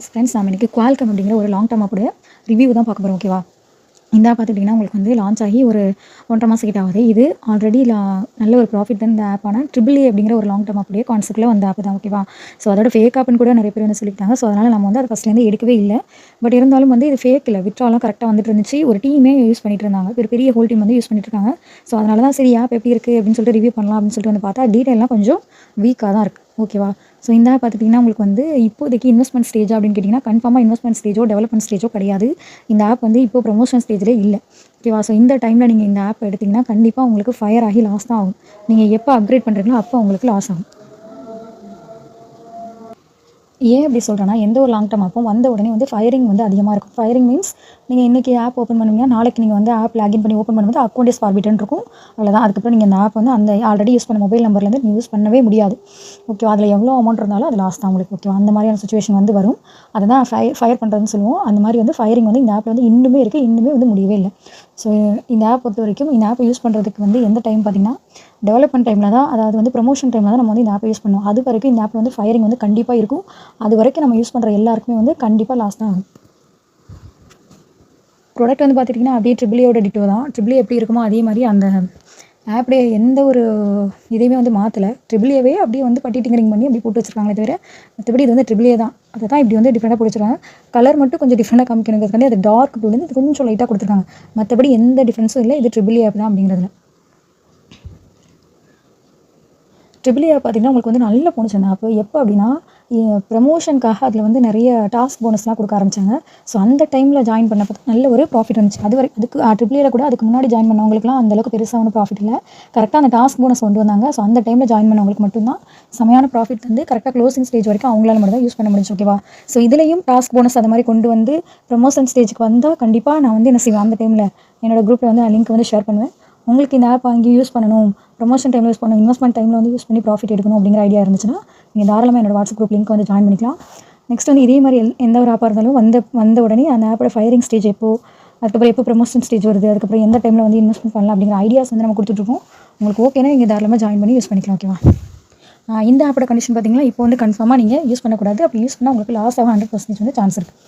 Friends நம்ம இன்றைக்கி Qualcomm அப்படிங்கிற ஒரு லாங் டேர்ம் ஆப்போட ரிவ்யூ தான் பார்க்க போகிறோம். ஓகேவா? இந்த ஆப் பார்த்துக்கிட்டிங்கன்னா உங்களுக்கு வந்து லான்ச் ஆகி ஒரு 1.5 மாதம் கிட்ட ஆகுது. இது ஆல்ரெடி நல்ல ஒரு ப்ராஃபிட் தான் இந்த ஆப்பான ட்ரிபிள் ஏ அப்படிங்கிற ஒரு லாங் டேர்ம் ஆப்புடைய கான்செப்ட்டில் வந்த ஆப் தான். ஓகேவா? ஸோ அதோட ஃபேக் ஆப்னு கூட நிறைய பேர் வந்து சொல்லிட்டாங்க. ஸோ அதனால் நம்ம வந்து அது ஃபஸ்ட்லேருந்து எடுக்கவே இல்லை. பட் இருந்தாலும் வந்து இது ஃபேக் இல்லை, விட்ராலாம் கரெக்டாக வந்துட்டு இருந்துச்சு. ஒரு டீமே யூஸ் பண்ணிட்டு இருந்தாங்க, ஒரு பெரிய ஹோல் டீம் வந்து யூஸ் பண்ணிட்டு இருக்காங்க. ஸோ அதனால தான் சரி ஆப் எப்படி இருக்குது அப்படின்னு சொல்லிட்டு ரிவ்யூ பண்ணலாம் அப்படின்னு சொல்லிட்டு வந்து பார்த்தா டீட்டெயிலாம் கொஞ்சம் வீக்காக தான் இருக்குது. ஓகேவா? ஸோ இந்த ஆப் பார்த்துட்டிங்கன்னா உங்களுக்கு வந்து இப்போதைக்கு இன்வெஸ்ட்மெண்ட் ஸ்டேஜா அப்படின்னு கேட்டிங்கன்னா கன்ஃபார்மாக இன்வெஸ்ட்மெண்ட் ஸ்டேஜோ டெவலப்மெண்ட் ஸ்டேஜோ கிடையாது. இந்த ஆப் வந்து இப்போ ப்ரொமோஷன் ஸ்டேஜ்லேயே இல்லை. ஓகேவா? ஸோ இந்த டைமில் நீங்கள் இந்த ஆப் எடுத்திங்கன்னா கண்டிப்பாக உங்களுக்கு ஃபயர் ஆகி லாஸ் தான் ஆகும். நீங்கள் எப்போ அப்கிரேட் பண்ணுறீங்களோ அப்போ உங்களுக்கு லாஸ் ஆகும். ஏன் அப்படி சொல்கிறேன்னா, எந்த ஒரு லாங் டேர்ம் ஆப்பும் வந்த உடனே வந்து ஃபயரிங் வந்து அதிகமாக இருக்கும். ஃபயரிங் மீன்ஸ் நீங்கள் இன்றைக்கி ஆப் ஓப்பன் பண்ணுவீங்க, நாளைக்கு நீங்கள் வந்து ஆப் லாகின் பண்ணி ஓப்பன் பண்ணும்போது அக்கௌண்ட் இஸ் ஃபார்பிட்டன் இருக்கும். அவ்வளோதான். அதுக்கப்புறம் நீங்கள் இந்த ஆப் வந்து அந்த ஆல்ரெடி யூஸ் பண்ண மொபைல் நம்பர்லேருந்து நீங்கள் யூஸ் பண்ணவே முடியாது. ஓகேவா? அதில் எவ்வளோ அமௌண்ட் இருந்தாலும் அது லாஸ் தான் உங்களுக்கு. ஓகேவா? அந்த மாதிரியான சுச்சுவேஷன் வந்து வரும். அதுதான் ஃபயர் பண்ணுறதுன்னு சொல்லுவோம். அந்த மாதிரி வந்து ஃபயரிங் வந்து இந்த ஆப்பில் வந்து இன்னுமே இருக்குது, இன்னுமே வந்து முடியவே இல்லை. ஸோ இந்த ஆப் பொறுத்த வரைக்கும் இந்த ஆப்பை யூஸ் பண்ணுறதுக்கு வந்து எந்த டைம் பார்த்திங்கன்னா டெவலப்மெண்ட் டைமில் தான், அதாவது வந்து ப்ரொமோஷன் டைமில் தான் நம்ம வந்து இந்த ஆப்பை யூஸ் பண்ணுவோம். அது வரைக்கும் இந்த ஆப்பில் வந்து ஃபயரிங் வந்து கண்டிப்பாக இருக்கும். அது வரைக்கும் நம்ம யூஸ் பண்ணுற எல்லாருக்குமே வந்து கண்டிப்பாக லாஸ் தான் ஆகும். ப்ராடக்ட் வந்து பார்த்துட்டிங்கன்னா அப்படியே ட்ரிபிள் ஏவோட டிட்டோ தான். ட்ரிபிள் ஏ எப்படி இருக்குமோ அதே மாதிரி அந்த ஆப்டைய எந்த ஒரு இதையுமே வந்து மாற்றலை. ட்ரிபிள் ஏவே அப்படியே வந்து பட்டி டிங்கரிங் பண்ணி அப்படி போட்டு வச்சுருக்காங்களே தவிர மற்றபடி இது வந்து ட்ரிபிள் ஏ தான். அதை தான் இப்படி வந்து டிஃப்ரெண்ட்டாக போட்டு வச்சுருக்காங்க. கலர் மட்டும் கொஞ்சம் டிஃப்ரெண்ட்டாக காமிக்கணுங்கிறதுக்காண்டி அது டார்க் ப்ளூலேருந்து இது கொஞ்சம் லைட்டாக கொடுத்துருக்காங்க. மற்றபடி எந்த டிஃப்ரென்ஸும் இல்லை. இது ட்ரிபிள் ஏ ஆப் தான் அப்படிங்கிறதுல. ட்ரிபிள் ஏ பார்த்திங்கன்னா உங்களுக்கு வந்து நல்லா போணுச்சு அந்த ஆப்பு. எப்போ அப்படின்னா ப்ரமோஷனுக்காக அதில் வந்து நிறைய டாஸ்க் போனஸ்லாம் கொடுக்க ஆரம்பித்தாங்க. ஸோ அந்த டைமில் ஜாயின் பண்ணப்போ நல்ல ஒரு ப்ராஃபிட் இருந்துச்சு. அதுக்கு ட்ரிபிள் ஏல கூட அதுக்கு முன்னாடி ஜாயின் பண்ணவங்களுக்குலாம் அந்தளவுக்கு பெருசாக ஒன்றும் ப்ராஃபிட் இல்லை. கரெக்டாக அந்த டாஸ்க் போனஸ் கொண்டு வந்தாங்க. ஸோ அந்த டைமில் ஜாயின் பண்ணவங்களுக்கு மட்டும்தான் செமையான ப்ராஃபிட் வந்து கரெக்டாக க்ளோசிங் ஸ்டேஜ் வரைக்கும் அவங்களால மட்டும் தான் யூஸ் பண்ண முடிஞ்சு. ஓகேவா? ஸோ இதுலேயும் டாஸ்க் போனஸ் அது மாதிரி கொண்டு வந்து ப்ரமோஷன் ஸ்டேஜுக்கு வந்தால் கண்டிப்பாக நான் வந்து என்ன செய்வேன், அந்த டைமில் என்னோடய குரூப்பில் வந்து லிங்க் வந்து ஷேர் பண்ணுவேன். உங்களுக்கு இந்த ஆப் வாங்கி யூஸ் பண்ணணும், ப்ரொமோஷன் டைமில் யூஸ் பண்ணணும், இன்வெஸ்ட்மெண்ட் டைமில் வந்து யூஸ் பண்ணி ப்ராஃபிட் எடுக்கணும் அப்படிங்கிற ஐடியா இருந்துச்சுன்னா நீங்கள் தாராளமாக என்னோட வாட்ஸ்அப் குரூப் லிங்க் வந்து ஜாயின் பண்ணிக்கலாம். நெக்ஸ்ட் வந்து இதே மாதிரி எந்த ஒரு ஆப்பாக இருந்தாலும் வந்த உடனே அந்த ஆப்போட ஃபயரிங் ஸ்டேஜ் அதுக்கப்புறம் எப்போ ப்ரொமோஷன் ஸ்டேஜ் வருது, அதுக்கப்புறம் எந்த டைமில் வந்து இன்வெஸ்ட்மெண்ட் பண்ணலாம் அப்படிங்கிற ஐடியாஸ் வந்து நம்ம கொடுத்துட்ருக்கோம். உங்களுக்கு ஓகேனா நீங்கள் தாராளமாக ஜாயின் பண்ணி யூஸ் பண்ணிக்கலாம். ஓகேவா? இந்த ஆப்போட கண்டிஷன் பார்த்தீங்கன்னா இப்போ வந்து கன்ஃபார்மாக நீங்கள் யூஸ் பண்ணக்கூடாது. அப்படி யூஸ் பண்ணால் உங்களுக்கு லாஸ் ஆக 100% வந்து சான்ஸ் இருக்குது.